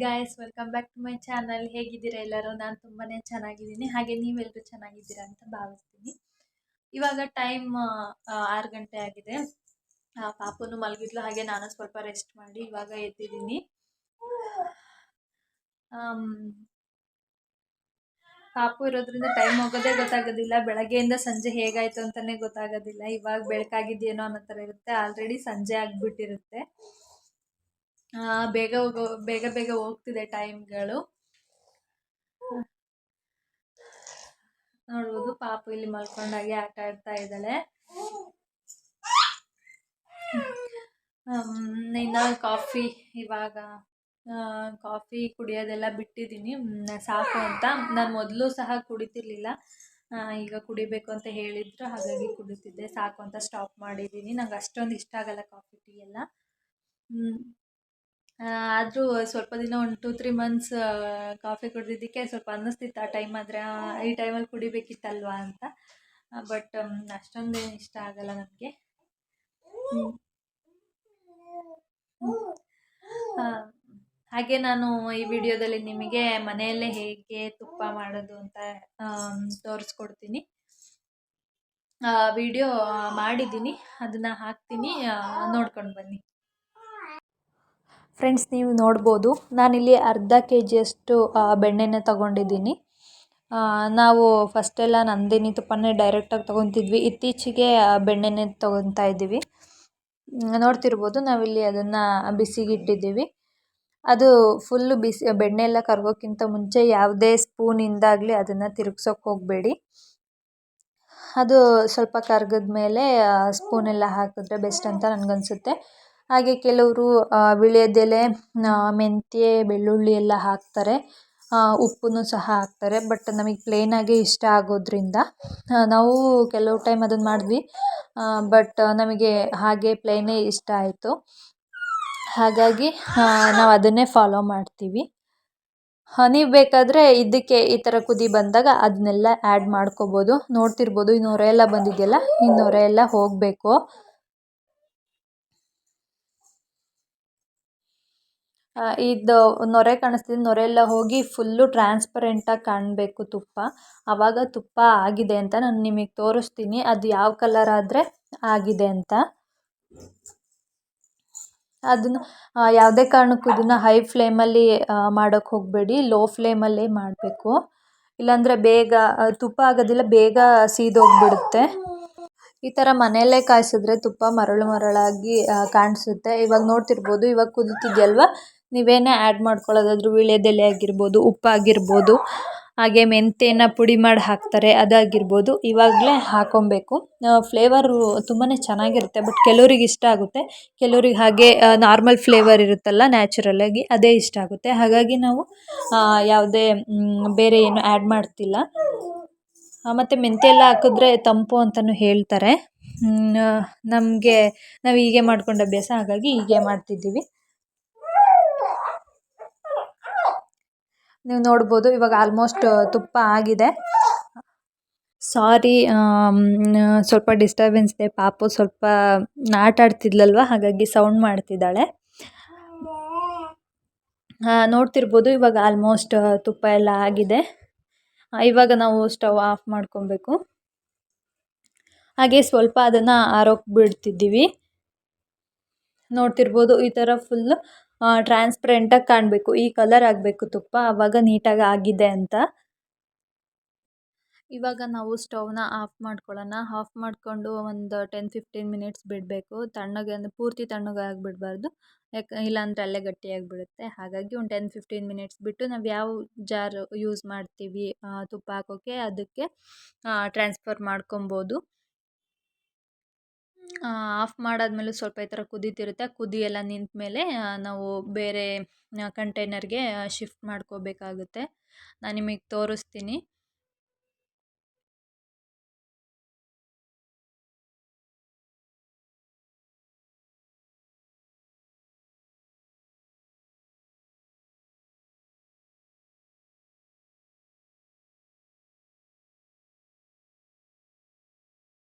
Guys, welcome back to my channel. ಹೇಗಿದ್ದೀರಾ ಎಲ್ಲರೂ? ನಾನು ತುಂಬಾನೇ ಚೆನ್ನಾಗಿದ್ದೀನಿ. ಹಾಗೆ ನೀವೆಲ್ಲರೂ ಚೆನ್ನಾಗಿದ್ದೀರಾ ಅಂತ ಭಾವಿಸ್ತೀನಿ. ಇವಾಗ ಟೈಮ್ 6 ಗಂಟೆ ಆಗಿದೆ. ಪಾಪುನು ಮಲಗಿದ್ಲು, ಹಾಗೆ ನಾನು ಸ್ವಲ್ಪ ರೆಸ್ಟ್ ಮಾಡಿ ಇವಾಗ ಎದ್ದಿದ್ದೀನಿ. ಪಾಪು ಇರೋದ್ರಿಂದ ಟೈಮ್ ಹೋಗೋದೇ ಗೊತ್ತಾಗೋದಿಲ್ಲ. ಬೆಳಗ್ಗೆಯಿಂದ ಸಂಜೆ ಹೇಗಾಯ್ತು ಅಂತಾನೆ ಗೊತ್ತಾಗೋದಿಲ್ಲ. ಇವಾಗ ಬೆಳಕಾಗಿದ್ದೇನೋ ಅನ್ನೋ ಥರ ಇರುತ್ತೆ. ಆಲ್ರೆಡಿ ಸಂಜೆ ಆಗಿಬಿಟ್ಟಿರುತ್ತೆ. ಬೇಗ ಬೇಗ ಹೋಗ್ತಿದೆ ಟೈಮ್ಗಳು. ನೋಡ್ಬೋದು, ಪಾಪು ಇಲ್ಲಿ ಮಲ್ಕೊಂಡಾಗೆ ಆಟ ಆಡ್ತಾ ಇದ್ದಾಳೆ. ಇನ್ನು ಕಾಫಿ ಇವಾಗ ಕಾಫಿ ಕುಡಿಯೋದೆಲ್ಲ ಬಿಟ್ಟಿದ್ದೀನಿ. ಸಾಕು ಅಂತ. ನಾನು ಮೊದಲು ಸಹ ಕುಡಿತಿರ್ಲಿಲ್ಲ, ಈಗ ಕುಡಿಬೇಕು ಅಂತ ಹೇಳಿದ್ರು, ಹಾಗಾಗಿ ಕುಡಿತಿದ್ದೆ. ಸಾಕು ಅಂತ ಸ್ಟಾಪ್ ಮಾಡಿದ್ದೀನಿ. ನಂಗೆ ಅಷ್ಟೊಂದು ಇಷ್ಟ ಆಗಲ್ಲ ಕಾಫಿ ಟೀ ಎಲ್ಲ. ಆದರೂ ಸ್ವಲ್ಪ ದಿನ 1-2-3 ಮಂತ್ಸ್ ಕಾಫಿ ಕುಡಿದಿದ್ದಕ್ಕೆ ಸ್ವಲ್ಪ ಅನ್ನಿಸ್ತಿತ್ತು ಆ ಟೈಮ್. ಆದರೆ ಈ ಟೈಮಲ್ಲಿ ಕುಡಿಬೇಕಿತ್ತಲ್ವಾ ಅಂತ. ಬಟ್ ಅಷ್ಟೊಂದೇನು ಇಷ್ಟ ಆಗಲ್ಲ ನನಗೆ. ಹಾಗೆ ನಾನು ಈ ವಿಡಿಯೋದಲ್ಲಿ ನಿಮಗೆ ಮನೆಯಲ್ಲೇ ಹೇಗೆ ತುಪ್ಪ ಮಾಡೋದು ಅಂತ ತೋರಿಸ್ಕೊಡ್ತೀನಿ. ವಿಡಿಯೋ ಮಾಡಿದ್ದೀನಿ, ಅದನ್ನು ಹಾಕ್ತೀನಿ, ನೋಡ್ಕೊಂಡು ಬನ್ನಿ. ಫ್ರೆಂಡ್ಸ್, ನೀವು ನೋಡ್ಬೋದು, ನಾನಿಲ್ಲಿ ಅರ್ಧ KGಯಷ್ಟು ಬೆಣ್ಣೆನ ತೊಗೊಂಡಿದ್ದೀನಿ. ನಾವು ಫಸ್ಟೆಲ್ಲ ನಂದಿನಿ ತುಪ್ಪನೇ ಡೈರೆಕ್ಟಾಗಿ ತೊಗೊತಿದ್ವಿ. ಇತ್ತೀಚೆಗೆ ಬೆಣ್ಣೆನೇ ತೊಗೊತಾ ಇದ್ದೀವಿ. ನೋಡ್ತಿರ್ಬೋದು, ನಾವಿಲ್ಲಿ ಅದನ್ನು ಬಿಸಿಗಿಟ್ಟಿದ್ದೀವಿ. ಅದು ಫುಲ್ಲು ಬೆಣ್ಣೆ ಎಲ್ಲ ಕರಗೋಕ್ಕಿಂತ ಮುಂಚೆ ಯಾವುದೇ ಸ್ಪೂನಿಂದಾಗಲಿ ಅದನ್ನು ತಿರುಗ್ಸೋಕೆ ಹೋಗಬೇಡಿ. ಅದು ಸ್ವಲ್ಪ ಕರಗಿದ್ಮೇಲೆ ಸ್ಪೂನೆಲ್ಲ ಹಾಕಿದ್ರೆ ಬೆಸ್ಟ್ ಅಂತ ನನಗನ್ಸುತ್ತೆ. ಹಾಗೆ ಕೆಲವರು ವೀಳ್ಯದೆಲೆ, ಮೆಂತ್ಯ, ಬೆಳ್ಳುಳ್ಳಿ ಎಲ್ಲ ಹಾಕ್ತಾರೆ. ಉಪ್ಪನ್ನು ಸಹ ಹಾಕ್ತಾರೆ. ಬಟ್ ನಮಗೆ ಪ್ಲೇನಾಗೇ ಇಷ್ಟ ಆಗೋದ್ರಿಂದ ನಾವು ಕೆಲವು ಟೈಮ್ ಅದನ್ನು ಮಾಡಿದ್ವಿ. ಬಟ್ ನಮಗೆ ಹಾಗೆ ಪ್ಲೇನೇ ಇಷ್ಟ ಆಯಿತು. ಹಾಗಾಗಿ ನಾವು ಅದನ್ನೇ ಫಾಲೋ ಮಾಡ್ತೀವಿ. ನೀವು ಬೇಕಾದರೆ ಇದಕ್ಕೆ ಈ ಥರ ಕುದಿ ಬಂದಾಗ ಅದನ್ನೆಲ್ಲ ಆ್ಯಡ್ ಮಾಡ್ಕೋಬೋದು. ನೋಡ್ತಿರ್ಬೋದು, ಈ ನೊರೆ ಎಲ್ಲ ಬಂದಿದೆಯಲ್ಲ, ಈ ನೊರೆ ಎಲ್ಲ ಹೋಗಬೇಕು. ಇದು ನೊರೆ ಕಾಣಿಸ್ತಿದೆ, ನೊರೆ ಎಲ್ಲ ಹೋಗಿ ಫುಲ್ಲು ಟ್ರಾನ್ಸ್ಪರೆಂಟಾಗಿ ಕಾಣಬೇಕು ತುಪ್ಪ. ಆವಾಗ ತುಪ್ಪ ಆಗಿದೆ ಅಂತ ನಾನು ನಿಮಗೆ ತೋರಿಸ್ತೀನಿ, ಅದು ಯಾವ ಕಲರ್ ಆದರೆ ಆಗಿದೆ ಅಂತ. ಅದನ್ನು ಯಾವುದೇ ಕಾರಣಕ್ಕೂ ಇದನ್ನು ಹೈ ಫ್ಲೇಮಲ್ಲಿ ಮಾಡೋಕ್ಕೆ ಹೋಗಬೇಡಿ, ಲೋ ಫ್ಲೇಮಲ್ಲೇ ಮಾಡಬೇಕು. ಇಲ್ಲಾಂದರೆ ಬೇಗ ತುಪ್ಪ ಆಗೋದಿಲ್ಲ, ಬೇಗ ಸೀದೋಗಿಬಿಡುತ್ತೆ. ಈ ಥರ ಮನೆಯಲ್ಲೇ ಕಾಯಿಸಿದ್ರೆ ತುಪ್ಪ ಮರಳು ಮರಳಾಗಿ ಕಾಣಿಸುತ್ತೆ. ಇವಾಗ ನೋಡ್ತಿರ್ಬೋದು, ಇವಾಗ ಕುದೀತಿದೆಯಲ್ವ, ನೀವೇನೇ ಆ್ಯಡ್ ಮಾಡ್ಕೊಳ್ಳೋದಾದ್ರೂ ವೀಳ್ಯದೆಲೆ ಆಗಿರ್ಬೋದು, ಉಪ್ಪಾಗಿರ್ಬೋದು, ಹಾಗೆ ಮೆಂತ್ಯನ ಪುಡಿ ಮಾಡಿ ಹಾಕ್ತಾರೆ, ಅದಾಗಿರ್ಬೋದು, ಇವಾಗಲೇ ಹಾಕ್ಕೊಬೇಕು. ಫ್ಲೇವರು ತುಂಬಾ ಚೆನ್ನಾಗಿರುತ್ತೆ. ಬಟ್ ಕೆಲವ್ರಿಗೆ ಇಷ್ಟ ಆಗುತ್ತೆ, ಕೆಲವ್ರಿಗೆ ಹಾಗೆ ನಾರ್ಮಲ್ ಫ್ಲೇವರ್ ಇರುತ್ತಲ್ಲ ನ್ಯಾಚುರಲಾಗಿ, ಅದೇ ಇಷ್ಟ ಆಗುತ್ತೆ. ಹಾಗಾಗಿ ನಾವು ಯಾವುದೇ ಬೇರೆ ಏನು ಆ್ಯಡ್ ಮಾಡ್ತಿಲ್ಲ. ಮತ್ತು ಮೆಂತ್ಯ ಎಲ್ಲ ಹಾಕಿದ್ರೆ ತಂಪು ಅಂತಲೂ ಹೇಳ್ತಾರೆ. ನಾವು ಹೀಗೆ ಮಾಡ್ಕೊಂಡು ಅಭ್ಯಾಸ, ಹಾಗಾಗಿ ಹೀಗೆ ಮಾಡ್ತಿದ್ದೀವಿ. ನೀವು ನೋಡ್ಬೋದು, ಇವಾಗ ಆಲ್ಮೋಸ್ಟ್ ತುಪ್ಪ ಆಗಿದೆ. ಸಾರಿ, ಸ್ವಲ್ಪ ಡಿಸ್ಟರ್ಬೆನ್ಸ್ ಇದೆ. ಪಾಪು ಸ್ವಲ್ಪ ಆಟ ಆಡ್ತಿದ್ಲಲ್ವ, ಹಾಗಾಗಿ ಸೌಂಡ್ ಮಾಡ್ತಿದ್ದಾಳೆ. ನೋಡ್ತಿರ್ಬೋದು, ಇವಾಗ ಆಲ್ಮೋಸ್ಟ್ ತುಪ್ಪ ಎಲ್ಲ ಆಗಿದೆ. ಇವಾಗ ನಾವು ಸ್ಟವ್ ಆಫ್ ಮಾಡ್ಕೊಬೇಕು. ಹಾಗೆ ಸ್ವಲ್ಪ ಅದನ್ನು ಆರೋಕ್ಕೆ ಬಿಡ್ತಿದ್ದೀವಿ. ನೋಡ್ತಿರ್ಬೋದು, ಈ ಥರ ಫುಲ್ಲು ಟ್ರಾನ್ಸ್ಪರೆಂಟಾಗಿ ಕಾಣಬೇಕು, ಈ ಕಲರ್ ಆಗಬೇಕು ತುಪ್ಪ, ಆವಾಗ ನೀಟಾಗಿ ಆಗಿದೆ ಅಂತ. ಇವಾಗ ನಾವು ಸ್ಟವ್ನ ಆಫ್ ಮಾಡ್ಕೊಳ್ಳೋಣ. ಆಫ್ ಮಾಡಿಕೊಂಡು ಒಂದು 10-15 ಮಿನಿಟ್ಸ್ ಬಿಡಬೇಕು. ತಣ್ಣಗೆ ಅಂದರೆ ಪೂರ್ತಿ ತಣ್ಣಗೆ ಆಗಿಬಿಡಬಾರ್ದು, ಇಲ್ಲಾಂದರೆ ಅಲ್ಲೇ ಗಟ್ಟಿಯಾಗಿಬಿಡುತ್ತೆ. ಹಾಗಾಗಿ ಒಂದು 10-15 ಮಿನಿಟ್ಸ್ ಬಿಟ್ಟು ನಾವು ಯಾವ ಜಾರ್ ಯೂಸ್ ಮಾಡ್ತೀವಿ ತುಪ್ಪ ಹಾಕೋಕ್ಕೆ, ಅದಕ್ಕೆ ಟ್ರಾನ್ಸ್ಫರ್ ಮಾಡ್ಕೊಬೋದು. ಆಫ್ ಮಾಡಾದ್ಮೇಲೆ ಸ್ವಲ್ಪ ಈ ಥರ ಕುದೀತಿರುತ್ತೆ. ಕುದಿ ಎಲ್ಲ ನಿಂತ ಮೇಲೆ ನಾವು ಬೇರೆ ಕಂಟೈನರ್ಗೆ ಶಿಫ್ಟ್ ಮಾಡ್ಕೋಬೇಕಾಗುತ್ತೆ. ನಾನು ನಿಮಗೆ ತೋರಿಸ್ತೀನಿ.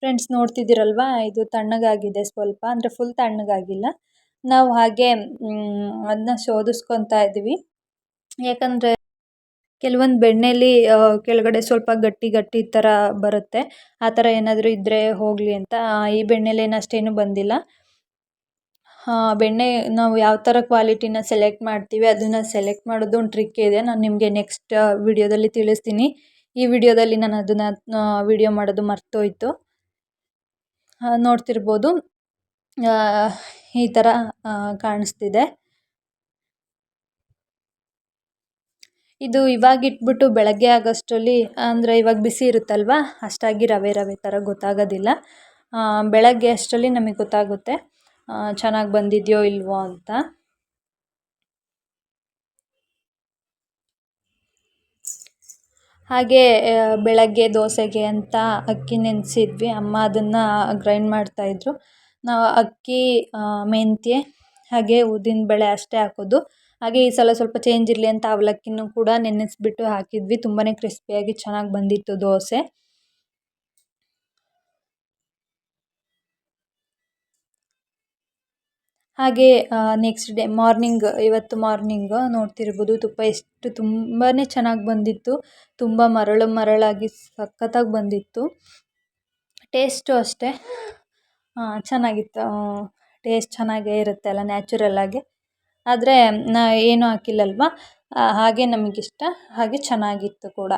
ಫ್ರೆಂಡ್ಸ್, ನೋಡ್ತಿದ್ದೀರಲ್ವ, ಇದು ತಣ್ಣಗಾಗಿದೆ ಸ್ವಲ್ಪ, ಅಂದರೆ ಫುಲ್ ತಣ್ಣಗಾಗಿಲ್ಲ. ನಾವು ಹಾಗೆ ಅದನ್ನ ಶೋಧಿಸ್ಕೊತಾ ಇದ್ವಿ. ಯಾಕಂದರೆ ಕೆಲವೊಂದು ಬೆಣ್ಣೆಲಿ ಕೆಳಗಡೆ ಸ್ವಲ್ಪ ಗಟ್ಟಿ ಗಟ್ಟಿ ಥರ ಬರುತ್ತೆ. ಆ ಥರ ಏನಾದರೂ ಇದ್ದರೆ ಹೋಗಲಿ ಅಂತ. ಈ ಬೆಣ್ಣೆಲಿ ಏನು ಅಷ್ಟೇನು ಬಂದಿಲ್ಲ. ಬೆಣ್ಣೆ ನಾವು ಯಾವ ಥರ ಕ್ವಾಲಿಟಿನ ಸೆಲೆಕ್ಟ್ ಮಾಡ್ತೀವಿ ಅದನ್ನು ಸೆಲೆಕ್ಟ್ ಮಾಡೋದು ಒಂದು ಟ್ರಿಕ್ ಇದೆ. ನಾನು ನಿಮಗೆ ನೆಕ್ಸ್ಟ್ ವಿಡಿಯೋದಲ್ಲಿ ತಿಳಿಸ್ತೀನಿ. ಈ ವಿಡಿಯೋದಲ್ಲಿ ನಾನು ಅದನ್ನು ವಿಡಿಯೋ ಮಾಡೋದು ಮರ್ತೋಯ್ತು. ನೋಡ್ತಿರ್ಬೋದು ಈ ಥರ ಕಾಣಿಸ್ತಿದೆ. ಇದು ಇವಾಗ ಇಟ್ಬಿಟ್ಟು ಬೆಳಗ್ಗೆ ಆಗೋಷ್ಟರಲ್ಲಿ ಅಂದರೆ ಇವಾಗ ಬಿಸಿ ಇರುತ್ತಲ್ವ, ಅಷ್ಟಾಗಿ ರವೆ ರವೆ ಥರ ಗೊತ್ತಾಗೋದಿಲ್ಲ. ಬೆಳಗ್ಗೆ ಅಷ್ಟರಲ್ಲಿ ನಮಗೆ ಗೊತ್ತಾಗುತ್ತೆ ಚೆನ್ನಾಗಿ ಬಂದಿದೆಯೋ ಇಲ್ವೋ ಅಂತ. ಹಾಗೆ ಬೆಳಗ್ಗೆ ದೋಸೆಗೆ ಅಂತ ಅಕ್ಕಿ ನೆನೆಸಿದ್ವಿ. ಅಮ್ಮ ಅದನ್ನು ಗ್ರೈಂಡ್ ಮಾಡ್ತಾಯಿದ್ರು. ನಾವು ಅಕ್ಕಿ, ಮೆಂತ್ಯ ಹಾಗೆ ಉದ್ದಿನಬೇಳೆ ಅಷ್ಟೇ ಹಾಕೋದು. ಹಾಗೆ ಈ ಸಲ ಸ್ವಲ್ಪ ಚೇಂಜ್ ಇರಲಿ ಅಂತ ಅವಲಕ್ಕಿನೂ ಕೂಡ ನೆನೆಸಿಬಿಟ್ಟು ಹಾಕಿದ್ವಿ. ತುಂಬಾ ಕ್ರಿಸ್ಪಿಯಾಗಿ ಚೆನ್ನಾಗಿ ಬಂದಿತ್ತು ದೋಸೆ. ಹಾಗೆ ನೆಕ್ಸ್ಟ್ ಡೇ ಇವತ್ತು ಮಾರ್ನಿಂಗ್ ನೋಡ್ತಿರ್ಬೋದು ತುಪ್ಪ ಎಷ್ಟು ತುಂಬಾ ಚೆನ್ನಾಗಿ ಬಂದಿತ್ತು. ತುಂಬ ಮರಳಾಗಿ ಸಖತ್ತಾಗಿ ಬಂದಿತ್ತು. ಟೇಸ್ಟು ಅಷ್ಟೇ ಚೆನ್ನಾಗಿತ್ತು. ಟೇಸ್ಟ್ ಚೆನ್ನಾಗೇ ಇರುತ್ತೆ ಅಲ್ಲ ನ್ಯಾಚುರಲ್ಲಾಗಿ. ಆದರೆ ಏನೂ ಹಾಕಿಲ್ಲಲ್ವ, ಹಾಗೆ ನಮಗಿಷ್ಟ, ಹಾಗೆ ಚೆನ್ನಾಗಿತ್ತು ಕೂಡ.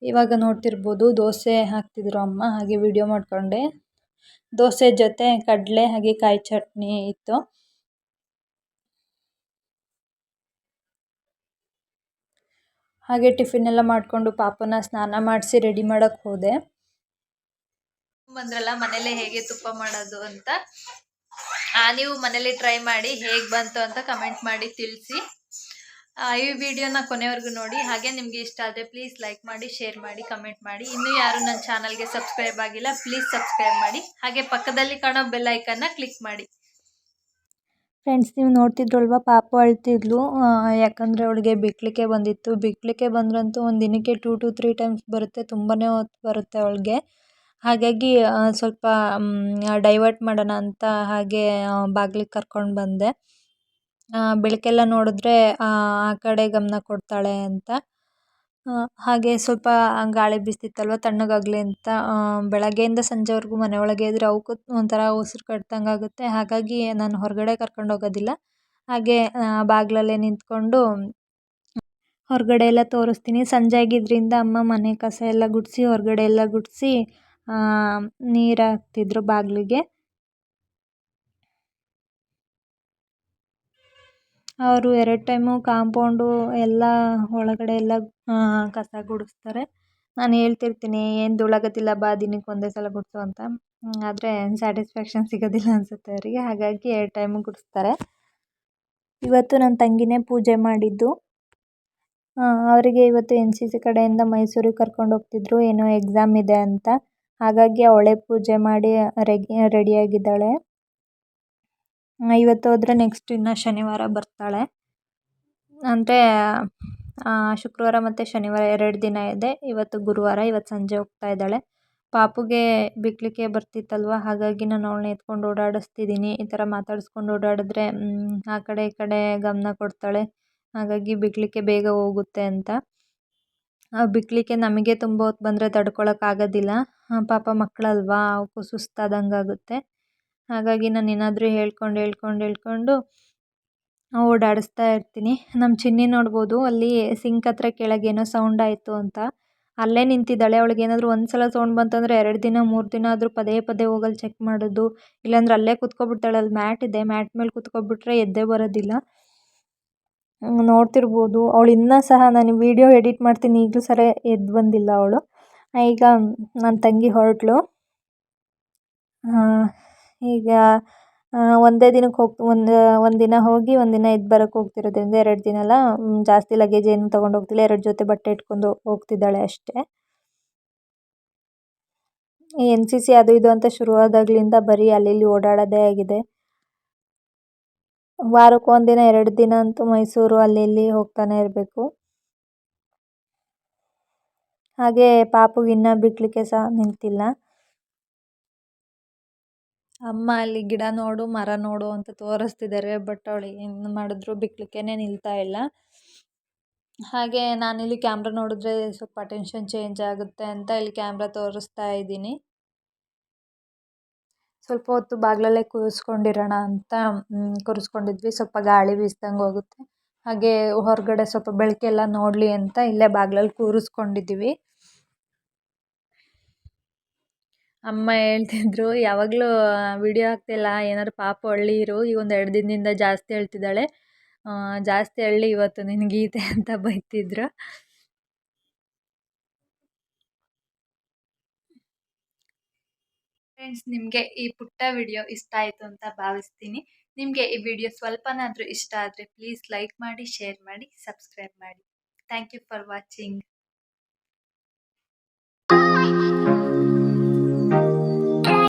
ಇವಾಗ ನೋಡ್ತಿರ್ಬೋದು ದೋಸೆ ಹಾಕ್ತಿದ್ರು ಅಮ್ಮ, ಹಾಗೆ ವಿಡಿಯೋ ಮಾಡಿಕೊಂಡೆ. ದೋಸೆ ಜೊತೆ ಕಡಲೆ ಹಾಗೆ ಕಾಯಿ ಚಟ್ನಿ ಇತ್ತು. ಹಾಗೆ ಟಿಫಿನ್ ಎಲ್ಲ ಮಾಡಿಕೊಂಡು ಪಾಪನ ಸ್ನಾನ ಮಾಡಿಸಿ ರೆಡಿ ಮಾಡೋಕ್ಕೆ ಹೋದೆ. ಬಂದ್ರಲ್ಲ ಮನೇಲೆ ಹೇಗೆ ತುಪ್ಪ ಮಾಡೋದು ಅಂತ. ನೀವು ಮನೇಲಿ ಟ್ರೈ ಮಾಡಿ ಹೇಗೆ ಬಂತು ಅಂತ ಕಮೆಂಟ್ ಮಾಡಿ ತಿಳಿಸಿ. ಈ ವಿಡಿಯೋನ ಕೊನೆವರೆಗೂ ನೋಡಿ. ಹಾಗೆ ನಿಮಗೆ ಇಷ್ಟ ಆದರೆ ಪ್ಲೀಸ್ ಲೈಕ್ ಮಾಡಿ, ಶೇರ್ ಮಾಡಿ, ಕಮೆಂಟ್ ಮಾಡಿ. ಇನ್ನೂ ಯಾರು ನನ್ನ ಚಾನಲ್ಗೆ ಸಬ್ಸ್ಕ್ರೈಬ್ ಆಗಿಲ್ಲ ಪ್ಲೀಸ್ ಸಬ್ಸ್ಕ್ರೈಬ್ ಮಾಡಿ. ಹಾಗೆ ಪಕ್ಕದಲ್ಲಿ ಕಾಣೋ ಬೆಲ್ ಐಕನ್ನ ಕ್ಲಿಕ್ ಮಾಡಿ. ಫ್ರೆಂಡ್ಸ್, ನೀವು ನೋಡ್ತಿದ್ರಲ್ವ ಪಾಪು ಅಳ್ತಿದ್ಲು. ಯಾಕಂದರೆ ಅವಳಿಗೆ ಬಿಕ್ಲಿಕ್ಕೆ ಬಂದಿತ್ತು. ಬಿಕ್ಲಿಕ್ಕೆ ಬಂದ್ರಂತೂ ಒಂದು ದಿನಕ್ಕೆ 2 to 3 ಟೈಮ್ಸ್ ಬರುತ್ತೆ. ತುಂಬಾ ಹೊತ್ತು ಬರುತ್ತೆ ಅವಳಿಗೆ. ಹಾಗಾಗಿ ಸ್ವಲ್ಪ ಡೈವರ್ಟ್ ಮಾಡೋಣ ಅಂತ ಹಾಗೆ ಬಾಗಿಲಿಗೆ ಕರ್ಕೊಂಡು ಬಂದೆ. ಬೆಳಕೆಲ್ಲ ನೋಡಿದ್ರೆ ಆ ಕಡೆ ಗಮನ ಕೊಡ್ತಾಳೆ ಅಂತ. ಹಾಗೆ ಸ್ವಲ್ಪ ಗಾಳಿ ಬೀಸ್ತಿತ್ತಲ್ವ, ತಣ್ಣಗಾಗಲಿ ಅಂತ ಬೆಳಗ್ಗೆಯಿಂದ ಸಂಜೆವರೆಗೂ ಮನೆಯೊಳಗೆ ಇದ್ದರೆ ಅವಕ್ಕೂ ಒಂಥರ ಉಸಿರು ಕಟ್ಟಿದಂಗೆ ಆಗುತ್ತೆ. ಹಾಗಾಗಿ ನಾನು ಹೊರಗಡೆ ಕರ್ಕೊಂಡು ಹೋಗೋದಿಲ್ಲ. ಹಾಗೆ ಬಾಗಿಲಲ್ಲೇ ನಿಂತ್ಕೊಂಡು ಹೊರಗಡೆ ಎಲ್ಲ ತೋರಿಸ್ತೀನಿ. ಸಂಜೆ ಆಗಿದ್ದರಿಂದ ಅಮ್ಮ ಮನೆ ಕಸ ಎಲ್ಲ ಗುಡಿಸಿ, ಹೊರಗಡೆ ಎಲ್ಲ ಗುಡಿಸಿ ನೀರು ಹಾಕ್ತಿದ್ರು ಬಾಗಿಲಿಗೆ. ಅವರು 2 ಟೈಮು ಕಾಂಪೌಂಡು ಎಲ್ಲ ಒಳಗಡೆ ಎಲ್ಲ ಕಸ ಗುಡಿಸ್ತಾರೆ. ನಾನು ಹೇಳ್ತಿರ್ತೀನಿ, ಏನು ಧೂಳಾಗೋದಿಲ್ಲ ಬಾ, ದಿನಕ್ಕೆ ಒಂದೇ ಸಲ ಗುಡಿಸು ಅಂತ. ಆದರೆ ಸ್ಯಾಟಿಸ್ಫ್ಯಾಕ್ಷನ್ ಸಿಗೋದಿಲ್ಲ ಅನಿಸುತ್ತೆ ಅವರಿಗೆ. ಹಾಗಾಗಿ 2 ಟೈಮು ಗುಡಿಸ್ತಾರೆ. ಇವತ್ತು ನನ್ನ ತಂಗಿನೇ ಪೂಜೆ ಮಾಡಿದ್ದು. ಅವರಿಗೆ ಇವತ್ತು NCC ಕಡೆಯಿಂದ ಮೈಸೂರಿಗೆ ಕರ್ಕೊಂಡು ಹೋಗ್ತಿದ್ರು, ಏನೋ ಎಕ್ಸಾಮ್ ಇದೆ ಅಂತ. ಹಾಗಾಗಿ ಅವಳೇ ಪೂಜೆ ಮಾಡಿ ರೆಡಿಯಾಗಿದ್ದಾಳೆ. ಇವತ್ತು ಹೋದರೆ ನೆಕ್ಸ್ಟ್ ಇನ್ನು ಶನಿವಾರ ಬರ್ತಾಳೆ. ಅಂದರೆ ಶುಕ್ರವಾರ ಮತ್ತು ಶನಿವಾರ 2 ದಿನ ಇದೆ. ಇವತ್ತು ಗುರುವಾರ, ಇವತ್ತು ಸಂಜೆ ಹೋಗ್ತಾ ಇದ್ದಾಳೆ. ಪಾಪುಗೆ ಬಿಕ್ಲಿಕ್ಕೆ ಬರ್ತಿತ್ತಲ್ವ, ಹಾಗಾಗಿ ನಾನು ಅವಳನ್ನ ಎತ್ಕೊಂಡು ಓಡಾಡಿಸ್ತಿದ್ದೀನಿ. ಈ ಥರ ಮಾತಾಡಿಸ್ಕೊಂಡು ಓಡಾಡಿದ್ರೆ ಆ ಕಡೆ ಈ ಕಡೆ ಗಮನ ಕೊಡ್ತಾಳೆ. ಹಾಗಾಗಿ ಬಿಕ್ಲಿಕ್ಕೆ ಬೇಗ ಹೋಗುತ್ತೆ ಅಂತ. ಬಿಕ್ಲಿಕ್ಕೆ ನಮಗೆ ತುಂಬ ಹೊತ್ತು ಬಂದರೆ ತಡ್ಕೊಳಕ್ಕಾಗೋದಿಲ್ಲ. ಪಾಪ ಮಕ್ಕಳಲ್ವಾ, ಅವಕ್ಕೂ ಸುಸ್ತಾದಂಗೆ ಆಗುತ್ತೆ. ಹಾಗಾಗಿ ನಾನು ಏನಾದರೂ ಹೇಳ್ಕೊಂಡು ಓಡಾಡಿಸ್ತಾ ಇರ್ತೀನಿ. ನಮ್ಮ ಚಿನ್ನಿ ನೋಡ್ಬೋದು, ಅಲ್ಲಿ ಸಿಂಕ್ ಹತ್ರ ಕೆಳಗೇನೋ ಸೌಂಡ್ ಆಯಿತು ಅಂತ ಅಲ್ಲೇ ನಿಂತಿದ್ದಾಳೆ. ಅವಳಿಗೇನಾದರೂ ಒಂದು ಸಲ ಸೌಂಡ್ ಬಂತಂದರೆ 2 ದಿನ 3 ದಿನ ಆದರೂ ಪದೇ ಪದೇ ಹೋಗಲ್ಲಿ ಚೆಕ್ ಮಾಡೋದು. ಇಲ್ಲಾಂದ್ರೆ ಅಲ್ಲೇ ಕೂತ್ಕೊಬಿಡ್ತಾಳೆ. ಅಲ್ಲಿ ಮ್ಯಾಟ್ ಇದೆ, ಮ್ಯಾಟ್ ಮೇಲೆ ಕೂತ್ಕೊಬಿಟ್ರೆ ಎದ್ದೇ ಬರೋದಿಲ್ಲ. ನೋಡ್ತಿರ್ಬೋದು ಅವಳು ಇನ್ನೂ ಸಹ, ನಾನು ವಿಡಿಯೋ ಎಡಿಟ್ ಮಾಡ್ತೀನಿ ಈಗಲೂ ಸಹ ಎದ್ದು ಬಂದಿಲ್ಲ ಅವಳು. ಈಗ ನನ್ನ ತಂಗಿ ಹೊರಟಳು. ಈಗ ಒಂದೇ ದಿನಕ್ಕೆ ಒಂದು ದಿನ ಹೋಗಿ ಒಂದು ದಿನ ಇದ್ದು ಬರೋಕ್ಕೆ ಹೋಗ್ತಿರೋದ್ರಿಂದ 2 ದಿನ ಅಲ್ಲ, ಜಾಸ್ತಿ ಲಗೇಜ್ ಏನು ತೊಗೊಂಡು ಹೋಗ್ತಿಲ್ಲ. 2 ಜೊತೆ ಬಟ್ಟೆ ಇಟ್ಕೊಂಡು ಹೋಗ್ತಿದ್ದಾಳೆ ಅಷ್ಟೇ. ಈ NCC ಅದು ಇದು ಅಂತ ಶುರುವಾದಾಗಲಿಂದ ಬರೀ ಅಲ್ಲಿ ಇಲ್ಲಿ ಓಡಾಡೋದೇ ಆಗಿದೆ. ವಾರಕ್ಕೆ 1 ದಿನ 2 ದಿನ ಅಂತೂ ಮೈಸೂರು ಅಲ್ಲಿ ಇಲ್ಲಿ ಹೋಗ್ತಾನೆ ಇರಬೇಕು. ಹಾಗೆ ಪಾಪುಗೆ ಇನ್ನೂ ಬಿಡಲಿಕ್ಕೆ ಸಹ ನಿಂತಿಲ್ಲ. ಅಮ್ಮ ಅಲ್ಲಿ ಗಿಡ ನೋಡು ಮರ ನೋಡು ಅಂತ ತೋರಿಸ್ತಿದ್ದಾರೆ, ಬಟ್ ಅವಳು ಏನು ಮಾಡಿದ್ರು ಬಿಕ್ಲಿಕ್ಕೇನೆ ನಿಲ್ತಾ ಇಲ್ಲ. ಹಾಗೆ ನಾನಿಲ್ಲಿ ಕ್ಯಾಮ್ರಾ ನೋಡಿದ್ರೆ ಸ್ವಲ್ಪ ಟೆನ್ಷನ್ ಚೇಂಜ್ ಆಗುತ್ತೆ ಅಂತ ಇಲ್ಲಿ ಕ್ಯಾಮ್ರಾ ತೋರಿಸ್ತಾ ಇದ್ದೀನಿ. ಸ್ವಲ್ಪ ಹೊತ್ತು ಬಾಗಿಲಲ್ಲೇ ಕೂರಿಸ್ಕೊಂಡಿರೋಣ ಅಂತ ಕೂರಿಸ್ಕೊಂಡಿದ್ವಿ. ಸ್ವಲ್ಪ ಗಾಳಿ ಬೀಸ್ದಂಗೆ ಹೋಗುತ್ತೆ, ಹಾಗೆ ಹೊರಗಡೆ ಸ್ವಲ್ಪ ಬೆಳಕೆಲ್ಲ ನೋಡಲಿ ಅಂತ ಇಲ್ಲೇ ಬಾಗಿಲಲ್ಲಿ ಕೂರಿಸ್ಕೊಂಡಿದ್ದೀವಿ. ಅಮ್ಮ ಹೇಳ್ತಿದ್ರು, ಯಾವಾಗಲೂ ವಿಡಿಯೋ ಹಾಕ್ತಿಲ್ಲ, ಏನಾದ್ರು ಪಾಪು ಅಳ್ಳೀರು, ಈಗ ಒಂದು 2 ದಿನದಿಂದ ಜಾಸ್ತಿ ಅಳ್ತಿದ್ದಾಳೆ, ಜಾಸ್ತಿ ಅಳ್ಳಿ ಇವತ್ತು ನಿನಗೀತೆ ಅಂತ ಬೈತಿದ್ರು. ಫ್ರೆಂಡ್ಸ್, ನಿಮಗೆ ಈ ಪುಟ್ಟ ವಿಡಿಯೋ ಇಷ್ಟ ಆಯಿತು ಅಂತ ಭಾವಿಸ್ತೀನಿ. ನಿಮಗೆ ಈ ವಿಡಿಯೋ ಸ್ವಲ್ಪನಾದರೂ ಇಷ್ಟ ಆದರೆ ಪ್ಲೀಸ್ ಲೈಕ್ ಮಾಡಿ, ಶೇರ್ ಮಾಡಿ, ಸಬ್ಸ್ಕ್ರೈಬ್ ಮಾಡಿ. Thank you for watching.